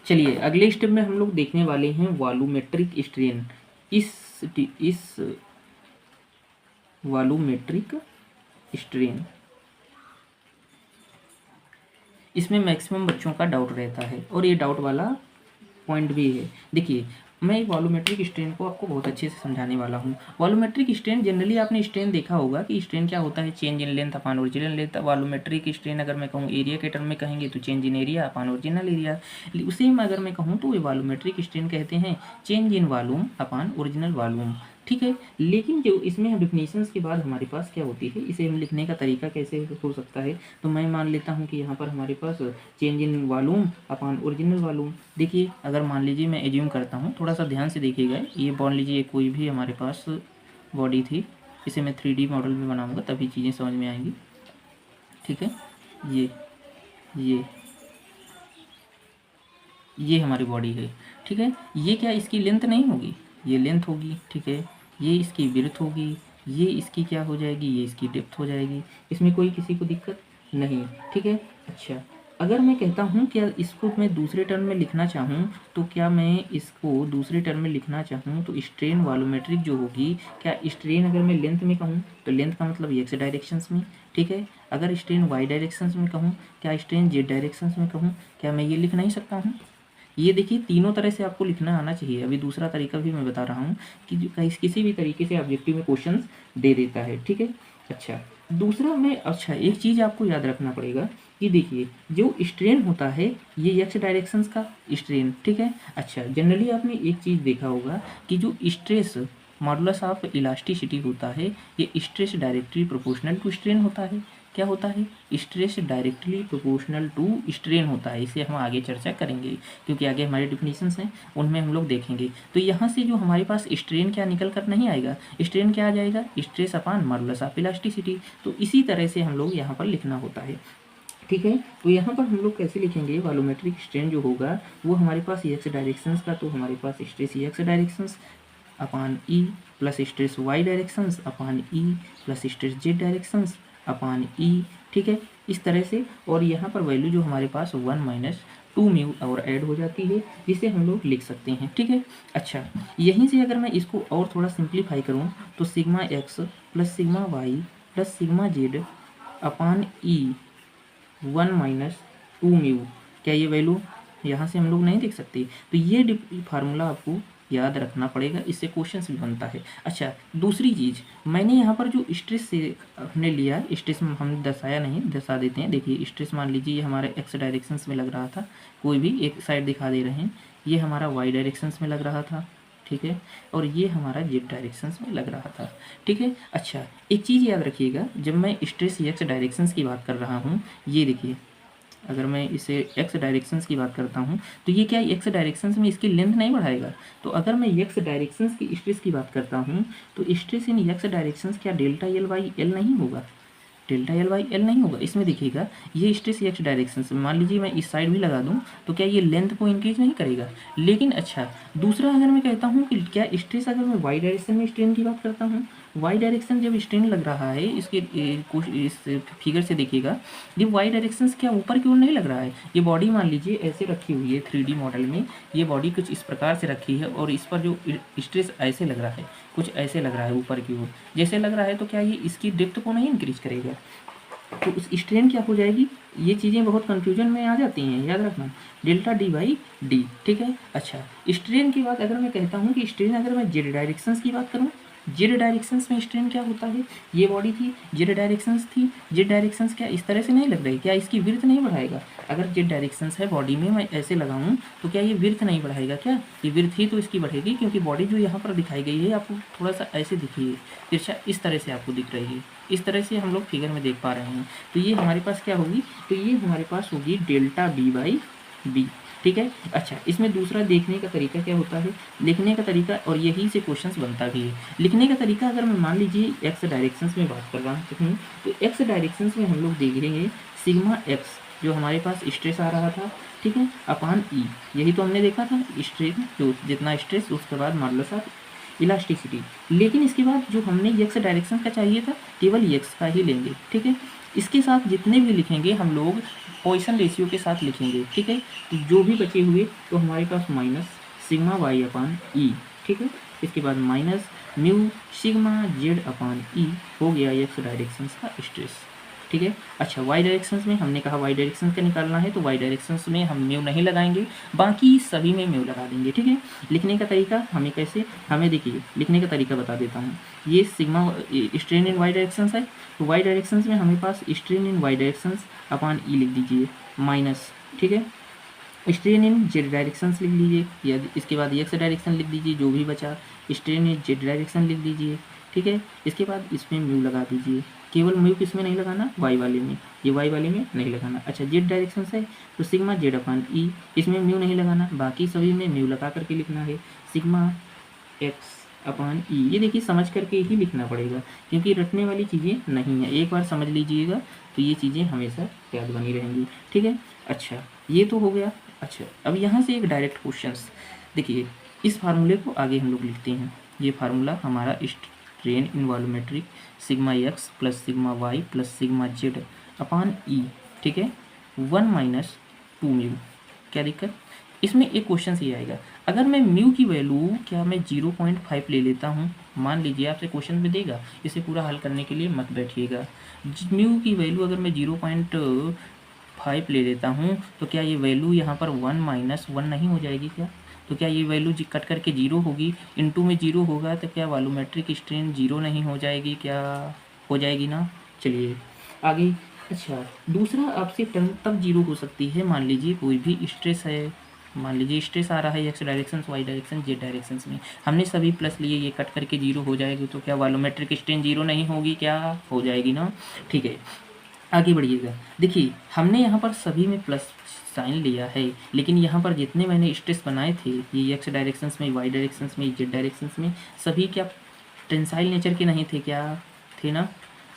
चलिए अगले स्टेप में हम लोग देखने वाले हैं वॉल्यूमेट्रिक स्ट्रेन। इस वॉल्यूमेट्रिक स्ट्रेन, इसमें मैक्सिमम बच्चों का डाउट रहता है और ये डाउट वाला पॉइंट भी है। देखिए मैं वॉल्यूमेट्रिक स्ट्रेन को आपको बहुत अच्छे से समझाने वाला हूँ। वॉल्यूमेट्रिक स्ट्रेन, जनरली आपने स्ट्रेन देखा होगा कि स्ट्रेन क्या होता है, change in length upon original length. Volumetric strain अगर मैं कहूँ एरिया के टर्म में कहेंगे तो change in area upon original area. उसी में अगर मैं कहूँ तो ये वॉल्यूमेट्रिक स्ट्रेन कहते हैं change in volume upon original volume, ठीक है। लेकिन जो इसमें डिफिनीशंस के बाद हमारे पास क्या होती है, इसे हम लिखने का तरीका कैसे हो सकता है, तो मैं मान लेता हूँ कि यहाँ पर हमारे पास change in volume upon original volume. देखिए अगर मान लीजिए मैं एज्यूम करता हूँ, थोड़ा सा ध्यान से देखिएगा, ये मान लीजिए कोई भी हमारे पास बॉडी थी, इसे मैं 3D मॉडल में बनाऊँगा तभी चीज़ें समझ में आएंगी, ठीक है। ये हमारी बॉडी है, ठीक है। ये क्या इसकी लेंथ नहीं होगी, ये लेंथ होगी, ठीक है, ये इसकी विड्थ होगी, ये इसकी क्या हो जाएगी, ये इसकी डेप्थ हो जाएगी। इसमें कोई किसी को दिक्कत नहीं, ठीक है। अच्छा, अगर मैं कहता हूँ क्या इसको मैं दूसरे टर्म में लिखना चाहूँ, तो क्या मैं इसको दूसरे टर्म में लिखना चाहूँ तो स्ट्रेन वॉल्यूमेट्रिक जो होगी, क्या स्ट्रेन अगर मैं लेंथ में कहूँ तो लेंथ का मतलब एक्स डायरेक्शंस में, ठीक है। अगर स्ट्रेन वाई डायरेक्शंस में कहूँ, क्या स्ट्रेन जेड डायरेक्शंस में कहूँ, क्या मैं ये लिख नहीं सकता हूँ। ये देखिए तीनों तरह से आपको लिखना आना चाहिए। अभी दूसरा तरीका भी मैं बता रहा हूँ कि किसी भी तरीके से ऑब्जेक्टिव में क्वेश्चंस दे देता है, ठीक है। अच्छा, दूसरा मैं एक चीज़ आपको याद रखना पड़ेगा कि देखिए जो स्ट्रेन होता है ये एक्स डायरेक्शंस का स्ट्रेन, ठीक है। अच्छा, जनरली आपने एक चीज़ देखा होगा कि जो स्ट्रेस मॉडुलस ऑफ इलास्टिसिटी होता है ये stress directly proportional to strain होता है। क्या होता है, stress directly proportional to strain होता है। इसे हम आगे चर्चा करेंगे क्योंकि आगे हमारे डिफिनीशंस हैं उनमें हम लोग देखेंगे। तो यहाँ से जो हमारे पास स्ट्रेन क्या निकल कर नहीं आएगा, स्ट्रेन क्या आ जाएगा, stress upon modulus of elasticity. तो इसी तरह से हम लोग यहाँ पर लिखना होता है, ठीक है। तो यहाँ पर हम लोग कैसे लिखेंगे, वॉल्यूमेट्रिक स्ट्रेन जो होगा वो हमारे पास एक्स डायरेक्शंस का, तो हमारे पास stress x directions upon E plus stress y directions upon E plus stress z directions upon E, ठीक है, इस तरह से। और यहाँ पर वैल्यू जो हमारे पास 1 माइनस 2 म्यू और ऐड हो जाती है, जिसे हम लोग लिख सकते हैं, ठीक है। अच्छा, यहीं से अगर मैं इसको और थोड़ा सिंप्लीफाई करूँ तो sigma x plus sigma y plus sigma z upon E 1 minus 2 mu, क्या ये वैल्यू यहाँ से हम लोग नहीं देख सकते। तो ये फार्मूला आपको याद रखना पड़ेगा, इससे क्वेश्चंस भी बनता है। अच्छा, दूसरी चीज़ मैंने यहाँ पर जो स्ट्रेस से हमने लिया, स्ट्रेस हम दर्शाया नहीं, दर्शा देते हैं। देखिए स्ट्रेस मान लीजिए ये हमारे एक्स डायरेक्शंस में लग रहा था, कोई भी एक साइड दिखा दे रहे हैं, ये हमारा वाई डायरेक्शंस में लग रहा था, ठीक है, और ये हमारा जेड डायरेक्शंस में लग रहा था, ठीक है। अच्छा, एक चीज़ याद रखिएगा, जब मैं स्ट्रेस एक्स डायरेक्शंस की बात कर रहा हूँ, ये देखिए अगर मैं इसे एक्स डायरेक्शंस की बात करता हूँ तो ये क्या एक्स डायरेक्शंस में इसकी लेंथ नहीं बढ़ाएगा। तो अगर मैं एक्स डायरेक्शंस की स्ट्रेस की बात करता हूँ तो स्ट्रेस इन एक्स डायरेक्शंस क्या डेल्टा एल बाई एल नहीं होगा, डेल्टा एल बाई एल नहीं होगा। इसमें देखिएगा ये स्ट्रेस एक्स डायरेक्शन से, मान लीजिए मैं इस साइड भी लगा दूं तो क्या ये लेंथ को इंक्रीज नहीं करेगा। लेकिन अच्छा, दूसरा अगर मैं कहता हूं कि क्या स्ट्रेस अगर मैं वाई डायरेक्शन में स्ट्रेन की बात करता हूं, वाई डायरेक्शन जब स्ट्रेन लग रहा है इसके इस फिगर से देखिएगा, ये वाई डायरेक्शन क्या ऊपर की ओर नहीं लग रहा है। ये बॉडी मान लीजिए ऐसे रखी हुई है 3D मॉडल में, ये बॉडी कुछ इस प्रकार से रखी है और इस पर जो स्ट्रेस ऐसे लग रहा है, कुछ ऐसे लग रहा है ऊपर की ओर जैसे लग रहा है, तो क्या ये इसकी डेप्थ को नहीं इंक्रीज करेगा। तो उस स्ट्रेन क्या हो जाएगी, ये चीज़ें बहुत कंफ्यूजन में आ जाती हैं, याद रखना डेल्टा डी बाई डी, ठीक है। अच्छा, स्ट्रेन की बात अगर मैं कहता हूँ कि स्ट्रेन अगर मैं जेड डायरेक्शंस की बात करूँ, जेड डायरेक्शंस में स्ट्रेन क्या होता है, ये बॉडी थी जेड डायरेक्शंस थी, जेड डायरेक्शंस क्या इस तरह से नहीं लग रही, क्या इसकी विड्थ नहीं बढ़ाएगा। अगर जेड डायरेक्शंस है बॉडी में मैं ऐसे लगाऊं तो क्या ये विड्थ नहीं बढ़ाएगा, क्या ये विड्थ ही तो इसकी बढ़ेगी, क्योंकि बॉडी जो यहाँ पर दिखाई गई है आपको थोड़ा सा ऐसे दिखिए, तिरछा इस तरह से आपको दिख रही है, इस तरह से हम लोग फिगर में देख पा रहे हैं। तो ये हमारे पास क्या होगी, तो ये हमारे पास होगी डेल्टा बी बाई बी, ठीक है। अच्छा, इसमें दूसरा देखने का तरीका क्या होता है, लिखने का तरीका, और यही से क्वेश्चंस बनता भी है। लिखने का तरीका अगर मैं मान लीजिए एक्स डायरेक्शंस में बात कर रहा हूँ तो एक्स डायरेक्शंस में हम लोग देखेंगे सिग्मा एक्स जो हमारे पास स्ट्रेस आ रहा था, ठीक है, अपान ई, यही तो हमने देखा था स्ट्रेस, जो जितना स्ट्रेस उसके बाद मॉडुलस ऑफ इलास्टिसिटी। लेकिन इसके बाद जो हमने एक्स डायरेक्शन का चाहिए था केवल एक्स का ही लेंगे, ठीक है। इसके साथ जितने भी लिखेंगे हम लोग पॉइसन रेशियो के साथ लिखेंगे, ठीक है। तो जो भी बचे हुए तो हमारे पास माइनस सिग्मा वाई अपान ई, ठीक है, इसके बाद minus mu sigma z upon ई हो गया एक्स डायरेक्शंस का स्ट्रेस, ठीक है। अच्छा, वाई डायरेक्शंस में हमने कहा वाई डायरेक्शन का निकालना है तो वाई डायरेक्शंस में हम म्यू नहीं लगाएंगे, बाकी सभी में म्यू लगा देंगे, ठीक है। लिखने का तरीका हमें कैसे, हमें देखिए लिखने का तरीका बता देता हूँ। ये sigma strain in Y directions है, तो वाई डायरेक्शंस में हमें पास strain in Y directions upon E लिख दीजिए माइनस, ठीक है, स्ट्रेन इन जेड डायरेक्शंस लिख लीजिए, या इसके बाद एक्स डायरेक्शन लिख दीजिए, जो भी बचा स्ट्रेन इन जेड डायरेक्शन लिख दीजिए, ठीक है। इसके बाद इसमें म्यू लगा दीजिए, केवल म्यू किसमें नहीं लगाना, वाई वाले में, ये वाई वाले में नहीं लगाना। अच्छा, जेड डायरेक्शन है तो सिग्मा जेड अपान ई, इसमें म्यू नहीं लगाना, बाकी सभी में म्यू लगा करके लिखना है, सिग्मा एक्स अपान ई। ये देखिए समझ करके ही लिखना पड़ेगा क्योंकि रटने वाली चीज़ें नहीं है, एक बार समझ लीजिएगा तो ये चीज़ें हमेशा याद बनी रहेंगी, ठीक है। अच्छा, ये तो हो गया। अच्छा, अब यहाँ से एक डायरेक्ट क्वेश्चन देखिए, इस फार्मूले को आगे हम लोग लिखते हैं। ये फार्मूला हमारा strain in volumetric sigma x plus sigma y plus sigma z upon E, ठीक है, 1 माइनस 2 म्यू। क्या दिक्कत? इसमें एक क्वेश्चन ये आएगा, अगर मैं म्यू की वैल्यू क्या मैं 0.5 ले लेता हूँ, मान लीजिए आपसे क्वेश्चन में देगा, इसे पूरा हल करने के लिए मत बैठिएगा। म्यू की वैल्यू अगर मैं 0.5 ले लेता हूँ तो क्या ये वैल्यू यहाँ पर 1 माइनस 1 नहीं हो जाएगी क्या? तो क्या ये वैल्यू कट करके 0 होगी, इनटू में 0 होगा तो क्या वॉल्यूमेट्रिक स्ट्रेन 0 नहीं हो जाएगी? क्या हो जाएगी ना? चलिए आगे। अच्छा, दूसरा आपसे टर्म तब 0 हो सकती है, मान लीजिए कोई भी स्ट्रेस है, मान लीजिए स्ट्रेस आ रहा है x direction, y direction, z direction में, हमने सभी प्लस लिए, ये कट करके 0 हो जाएगी, तो क्या वॉल्यूमेट्रिक स्ट्रेन 0 नहीं होगी? क्या हो जाएगी ना? ठीक है, आगे बढ़िएगा। देखिए हमने यहाँ पर सभी में प्लस साइन लिया है, लेकिन यहाँ पर जितने मैंने स्ट्रेस बनाए थे, ये एक्स डायरेक्शंस में, वाई डायरेक्शंस में, जेड डायरेक्शंस में, सभी क्या टेंसाइल नेचर के नहीं थे? क्या थे ना?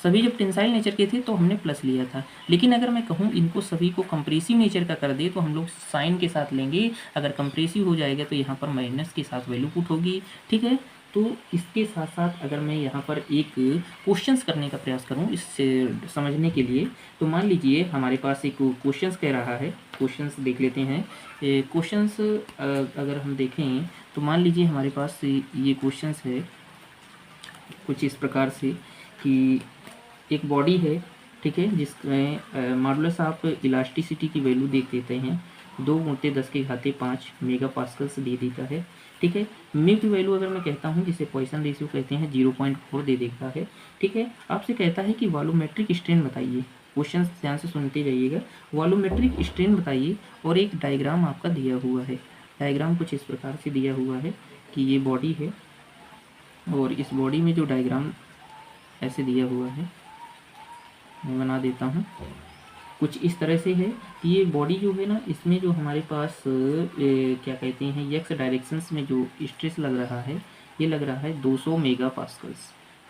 सभी जब टेंसाइल नेचर के थे तो हमने प्लस लिया था, लेकिन अगर मैं कहूँ इनको सभी को कंप्रेसिव नेचर का कर दे तो हम लोग साइन के साथ लेंगे, अगर कंप्रेसिव हो जाएगा तो यहाँ पर माइनस के साथ वैल्यू पुट होगी, ठीक है। तो इसके साथ साथ अगर मैं यहाँ पर एक क्वेश्चंस करने का प्रयास करूँ इससे समझने के लिए, तो मान लीजिए हमारे पास एक क्वेश्चंस कह रहा है, क्वेश्चंस देख लेते हैं। क्वेश्चंस अगर हम देखें तो मान लीजिए हमारे पास ये क्वेश्चंस है कुछ इस प्रकार से कि एक बॉडी है, ठीक है, जिसमें मॉडुलस ऑफ इलास्टिसिटी की वैल्यू देख देते हैं, 2×10⁵ मेगा पास्कल्स दे देता है, ठीक है। म्यू की वैल्यू अगर मैं कहता हूँ, जिसे पॉइसन रेशियो कहते हैं, 0.4 दे देता है, ठीक है। आपसे कहता है कि वॉल्यूमेट्रिक स्ट्रेन बताइए, क्वेश्चन ध्यान से सुनते जाइएगा, वॉल्यूमेट्रिक स्ट्रेन बताइए, और एक डायग्राम आपका दिया हुआ है। डायग्राम कुछ इस प्रकार से दिया हुआ है कि ये बॉडी है, और इस बॉडी में जो डायग्राम ऐसे दिया हुआ है, मैं बना देता हूँ, कुछ इस तरह से है कि ये बॉडी जो है ना, इसमें जो हमारे पास क्या कहते हैं, एक्स डायरेक्शंस में जो स्ट्रेस लग रहा है, ये लग रहा है 200 mega pascals,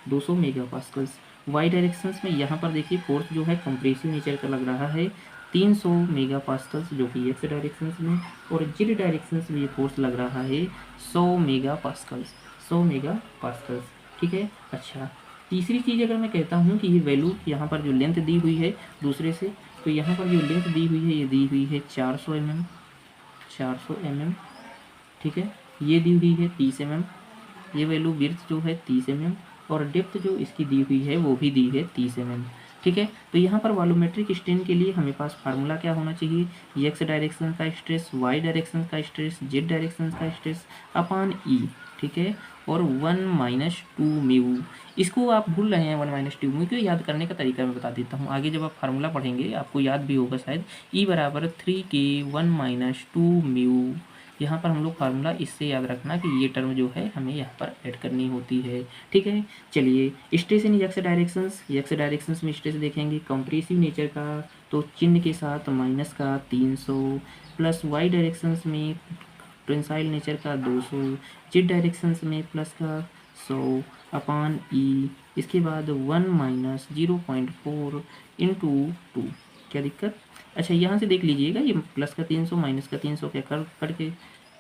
200 mega pascals. Y directions में यहाँ पर देखिए फोर्स जो है कंप्रेसिव नेचर का लग रहा है 300 मेगा पास्कल्स, जो कि एक्स डायरेक्शंस में, और जेड डायरेक्शंस में ये फोर्स लग रहा है 100 मेगा पास्कल्स, 100 मेगा पास्कल्स, ठीक है। अच्छा, तीसरी चीज़ अगर मैं कहता हूँ कि ये वैल्यू यहाँ पर जो लेंथ दी हुई है दूसरे से, तो यहाँ पर जो लेंथ दी हुई है, ये दी हुई है 400 mm, 400 mm, ठीक है। ये दी हुई है 30 mm, ये वैल्यू विड्थ जो है 30 mm, और डेप्थ जो इसकी दी हुई है वो भी दी है 30 mm, ठीक है। तो यहाँ पर वॉल्यूमेट्रिक स्ट्रेन के लिए हमें पास फार्मूला क्या होना चाहिए, एक्स डायरेक्शन का स्ट्रेस, वाई डायरेक्शन का स्ट्रेस, जेड डायरेक्शन का स्ट्रेस अपान ई, ठीक है, और 1 माइनस 2 म्यू। इसको आप भूल रहे हैं 1 माइनस 2 म्यू, को याद करने का तरीका मैं बता देता हूँ, आगे जब आप फार्मूला पढ़ेंगे आपको याद भी होगा शायद, ई बराबर 3k1 माइनस 2 म्यू। यहाँ पर हम लोग फार्मूला इससे याद रखना कि ये टर्म जो है हमें यहाँ पर ऐड करनी होती है, ठीक है। चलिए, स्ट्रेस इन एक्स डायरेक्शंस में स्ट्रेस देखेंगे कंप्रेसिव नेचर का, तो चिन्ह के साथ माइनस का 300, प्लस वाई डायरेक्शंस में टेंसाइल नेचर का 200, जेड डायरेक्शंस में प्लस का 100 अपान ई, इसके बाद 1 माइनस 0.4 इंटू 2। क्या दिक्कत? अच्छा, यहाँ से देख लीजिएगा, ये प्लस का 300 माइनस का 300 क्या करके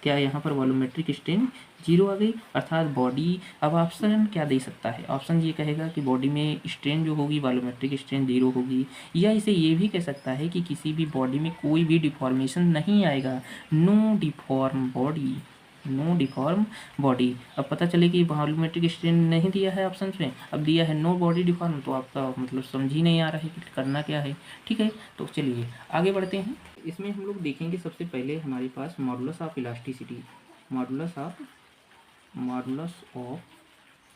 क्या यहाँ पर वॉल्यूमेट्रिक स्ट्रेन 0 आ गई, अर्थात बॉडी। अब ऑप्शन क्या दे सकता है, ऑप्शन ये कहेगा कि बॉडी में स्ट्रेन जो होगी वॉल्यूमेट्रिक स्ट्रेन 0 होगी, या इसे ये भी कह सकता है कि किसी भी बॉडी में कोई भी डिफॉर्मेशन नहीं आएगा, no deform body, no deform body. अब पता चले कि वॉल्यूमेट्रिक स्ट्रेन नहीं दिया है ऑप्शन में, अब दिया है नो बॉडी डिफॉर्म, तो आपका मतलब समझ ही नहीं आ रहा है कि करना क्या है, ठीक है। तो चलिए आगे बढ़ते हैं। इसमें हम लोग देखेंगे सबसे पहले हमारे पास modulus of elasticity, modulus of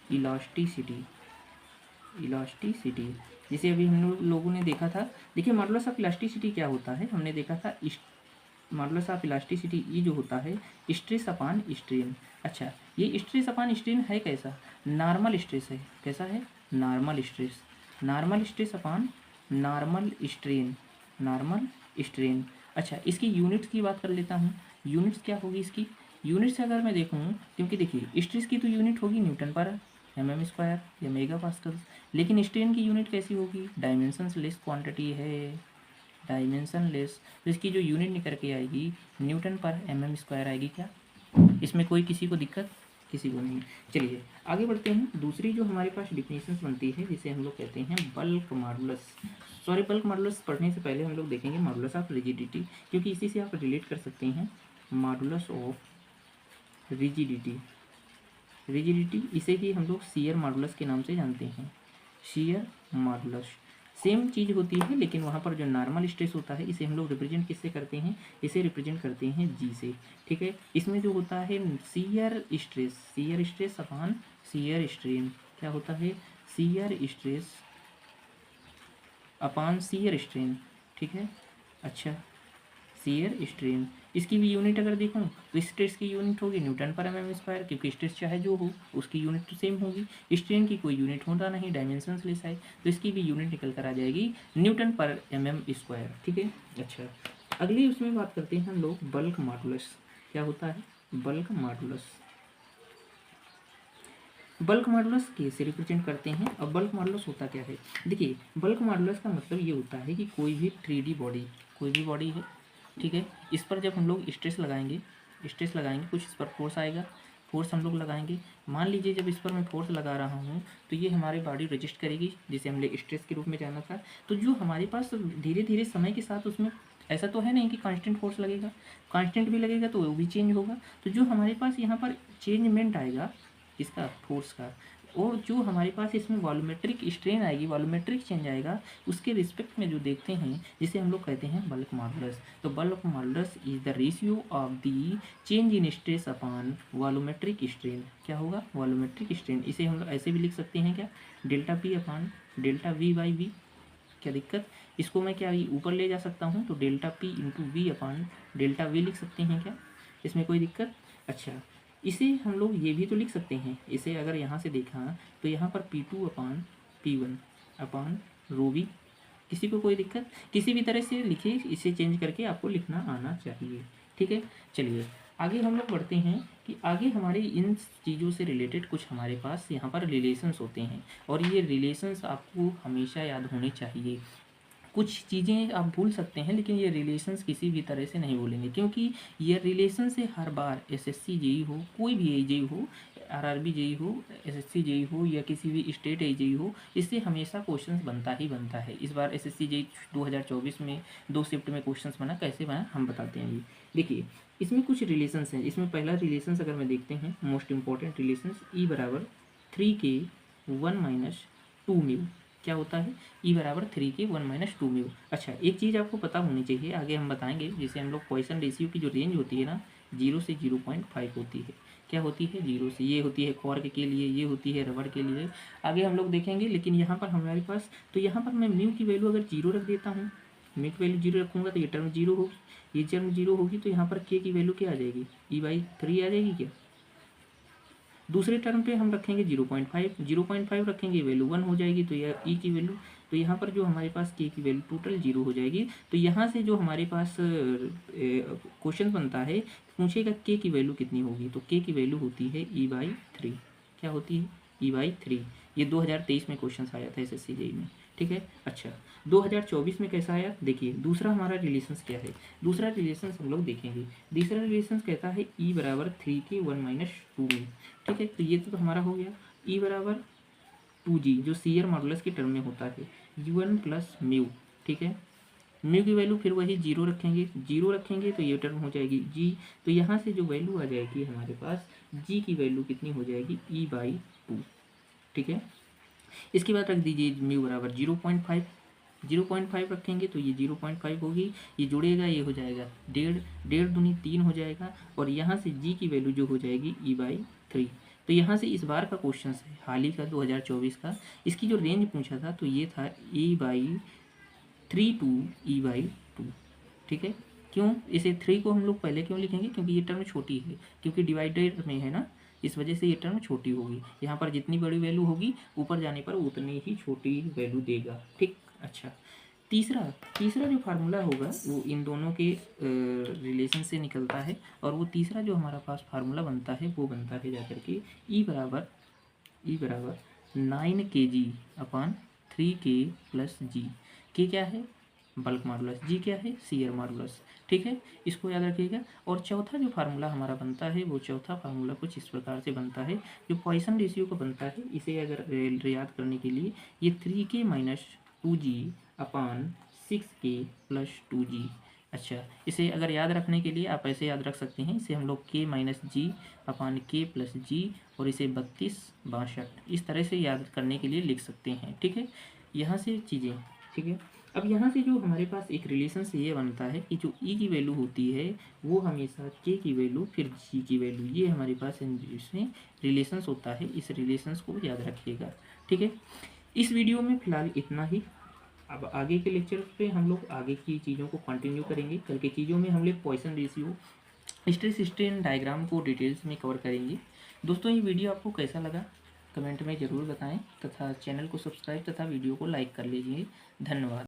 elasticity, जिसे अभी हम लोगों ने देखा था। देखिए मॉडुलस ऑफ इलास्टिसिटी क्या होता है, हमने देखा था मॉडुलस ऑफ इलास्टिसिटी ई जो होता है स्ट्रेस अपान स्ट्रेन। अच्छा, ये स्ट्रेस अपान स्ट्रेन है कैसा, नॉर्मल स्ट्रेस है, कैसा है, normal stress, normal stress upon normal strain, normal strain. अच्छा, इसकी यूनिट्स की बात कर लेता हूँ, यूनिट्स क्या होगी इसकी, यूनिट्स अगर मैं देखूँ, क्योंकि देखिए स्ट्रेस की तो यूनिट होगी न्यूटन पर mm² या मेगा पास्कल, लेकिन स्ट्रेन की यूनिट कैसी होगी, डायमेंशन लेस क्वांटिटी है, डायमेंशन लेस, तो इसकी जो यूनिट निकल के आएगी न्यूटन पर mm² आएगी। क्या इसमें कोई किसी को दिक्कत, किसी को नहीं। चलिए आगे बढ़ते हैं। दूसरी जो हमारे पास डिफिनेशंस बनती है जिसे हम लोग कहते हैं bulk modulus. Sorry, bulk modulus पढ़ने से पहले हम लोग देखेंगे मॉडुलस ऑफ रिजिडिटी, क्योंकि इसी से आप रिलेट कर सकते हैं। मॉडुलस ऑफ रिजिडिटी, रिजिडिटी इसे ही हम लोग शियर मॉडुलस के नाम से जानते हैं। शियर मॉडुलस सेम चीज़ होती है, लेकिन वहाँ पर जो नॉर्मल स्ट्रेस होता है इसे हम लोग रिप्रेजेंट किससे करते हैं, इसे रिप्रेजेंट करते हैं जी से। ठीक है, इसमें जो होता है shear stress upon shear strain, क्या होता है, shear stress upon shear strain. ठीक है, अच्छा, शियर स्ट्रेन, इसकी भी यूनिट अगर देखूँ तो स्ट्रेस की यूनिट होगी न्यूटन पर एमएम स्क्वायर, क्योंकि स्ट्रेस चाहे जो हो उसकी यूनिट तो सेम होगी। स्ट्रेन की कोई यूनिट होता नहीं, डायमेंशंस लेस है, तो इसकी भी यूनिट निकल कर आ जाएगी न्यूटन पर एमएम स्क्वायर। ठीक है, अच्छा, अगली उसमें बात करते हैं हम लोग बल्क मॉडुलस। क्या होता है बल्क मॉडुलस, बल्क मॉडुलस कैसे रिप्रेजेंट करते हैं। अब बल्क मॉडुलस होता क्या है, देखिए बल्क मॉडुलस का मतलब ये होता है कि कोई भी 3D बॉडी, कोई भी बॉडी है, ठीक है, इस पर जब हम लोग स्ट्रेस लगाएंगे कुछ इस पर फोर्स आएगा, फोर्स हम लोग लगाएंगे। मान लीजिए जब इस पर मैं फोर्स लगा रहा हूँ तो ये हमारी बॉडी रजिस्ट करेगी, जिसे हमने स्ट्रेस के रूप में जाना था। तो जो हमारे पास धीरे धीरे समय के साथ उसमें ऐसा तो है नहीं कि कांस्टेंट फोर्स लगेगा, कांस्टेंट भी लगेगा तो वो भी चेंज होगा। तो जो हमारे पास यहाँ पर चेंजमेंट आएगा इसका फोर्स का, और जो हमारे पास इसमें वॉल्यूमेट्रिक स्ट्रेन आएगी, वॉल्यूमेट्रिक चेंज आएगा, उसके रिस्पेक्ट में जो देखते हैं जिसे हम लोग कहते हैं बल्क मॉडुलस। तो bulk modulus is the ratio of the change in stress upon volumetric strain. क्या होगा, वॉल्यूमेट्रिक स्ट्रेन। इसे हम लोग ऐसे भी लिख सकते हैं, क्या, delta p upon delta v by v. क्या दिक्कत, इसको मैं क्या ऊपर ले जा सकता हूँ, तो delta p into v upon delta v लिख सकते हैं, क्या इसमें कोई दिक्कत। अच्छा, इसे हम लोग ये भी तो लिख सकते हैं, इसे अगर यहाँ से देखा तो यहाँ पर P2 upon P1 upon row we. किसी को कोई दिक्कत, किसी भी तरह से लिखिए, इसे चेंज करके आपको लिखना आना चाहिए। ठीक है, चलिए आगे हम लोग बढ़ते हैं कि आगे हमारे इन चीज़ों से रिलेटेड कुछ हमारे पास यहाँ पर रिलेशंस होते हैं, और ये रिलेशंस आपको हमेशा याद होने चाहिए। कुछ चीज़ें आप भूल सकते हैं, लेकिन ये रिलेशंस किसी भी तरह से नहीं भूलेंगे, क्योंकि ये रिलेशन से हर बार एसएससी जेई हो, कोई भी जेई हो, आरआरबी जेई हो, एसएससी जेई हो, या किसी भी स्टेट जेई हो, इससे हमेशा क्वेश्चंस बनता ही बनता है। इस बार एसएससी जेई 2024 में 2 शिफ्ट में क्वेश्चंस बना, कैसे बना हम बताते हैं। ये देखिए, इसमें कुछ रिलेशंस हैं। इसमें पहला रिलेशंस अगर मैं देखते हैं, मोस्ट इंपॉर्टेंट रिलेशंस, ई बराबर 3k1 - 2 म्यू। क्या होता है, ई बराबर 3k1 - 2 म्यू। अच्छा, एक चीज़ आपको पता होनी चाहिए, आगे हम बताएंगे, जिसे हम लोग पॉइसन रेशियो की जो रेंज होती है ना, 0 से 0.5 होती है। क्या होती है, 0 से, ये होती है कॉर्क के लिए, ये होती है रबड़ के लिए, आगे हम लोग देखेंगे। लेकिन यहाँ पर हमारे पास, तो यहाँ पर मैं म्यू की वैल्यू अगर 0 रख देता हूँ, म्यू की वैल्यू 0 रखूँगा तो ये टर्म 0 होगी, ये टर्म 0 होगी, तो यहाँ पर के की वैल्यू क्या आ जाएगी, E/3 आ जाएगी। क्या दूसरे टर्म पे हम रखेंगे 0.5 रखेंगे, वैल्यू 1 हो जाएगी, तो यह ई की वैल्यू, तो यहाँ पर जो हमारे पास के की वैल्यू टोटल 0 हो जाएगी। तो यहाँ से जो हमारे पास क्वेश्चन बनता है, पूछेगा के की वैल्यू कितनी होगी, तो के की वैल्यू होती है E/3। क्या होती है, E/3। ये 2023 में क्वेश्चन आया था एसएससी जेईई में। ठीक है, अच्छा 2024 में कैसा आया, देखिए दूसरा हमारा रिलेशंस क्या है, दूसरा रिलेशंस हम लोग देखेंगे। दूसरा रिलेशंस कहता है E बराबर 3k1 - 2 म्यू। ठीक है, तो ये तो हमारा हो गया। E बराबर 2g जो सीयर मॉडुलस के टर्म में होता है, U1 प्लस म्यू। ठीक है, म्यू की वैल्यू फिर वही 0 रखेंगे तो ये टर्म हो जाएगी g। तो यहाँ से जो वैल्यू आ जाएगी हमारे पास, g की वैल्यू कितनी हो जाएगी, E/2। ठीक है, इसके बाद रख दीजिए म्यू बराबर 0.5 रखेंगे तो ये 0.5 होगी, ये जुड़ेगा, ये हो जाएगा 1.5 हो जाएगा, और यहाँ से जी की वैल्यू जो हो जाएगी E/3। तो यहाँ से इस बार का क्वेश्चन है, हाल ही का 2024 का, इसकी जो रेंज पूछा था तो ये था E/3 टू E/2। ठीक है, क्यों इसे 3 को हम लोग पहले क्यों लिखेंगे, क्योंकि ये टर्म छोटी है, क्योंकि डिवाइडेड में है ना, इस वजह से ये टर्म छोटी होगी। यहाँ पर जितनी बड़ी वैल्यू होगी ऊपर जाने पर उतनी ही छोटी वैल्यू देगा। ठीक, अच्छा तीसरा जो फार्मूला होगा वो इन दोनों के रिलेशन से निकलता है, और वो तीसरा जो हमारा पास फार्मूला बनता है वो बनता है जाकर के E बराबर 9 kg/3k + g। के क्या है, बल्क मॉडुलस, जी क्या है, शियर मॉडुलस। ठीक है, इसको याद रखिएगा। और चौथा जो फार्मूला हमारा बनता है वो चौथा फार्मूला कुछ इस प्रकार से बनता है, जो पॉइसन रेशियो का बनता है। इसे अगर याद करने के लिए ये 3k माइनस 2g अपान 6k प्लस 2g। अच्छा, इसे अगर याद रखने के लिए आप ऐसे याद रख सकते हैं, इसे हम लोग k माइनस जी अपान k प्लस जी और इसे 32 इस तरह से याद करने के लिए लिख सकते हैं। ठीक है, यहाँ से चीज़ें, ठीक है। अब यहाँ से जो हमारे पास एक रिलेशन से ये बनता है कि जो ई की वैल्यू होती है वो हमेशा के की वैल्यू फिर जी की वैल्यू, ये हमारे पास इसमें रिलेशंस होता है। इस रिलेशंस को याद रखिएगा। ठीक है, इस वीडियो में फ़िलहाल इतना ही। अब आगे के लेक्चर पे हम लोग आगे की चीज़ों को कंटिन्यू करेंगे। कल की चीज़ों में हम लोग Poisson ratio, stress strain diagram को डिटेल्स में कवर करेंगे। दोस्तों, ये वीडियो आपको कैसा लगा कमेंट में ज़रूर बताएं तथा चैनल को सब्सक्राइब तथा वीडियो को लाइक कर लीजिए। धन्यवाद।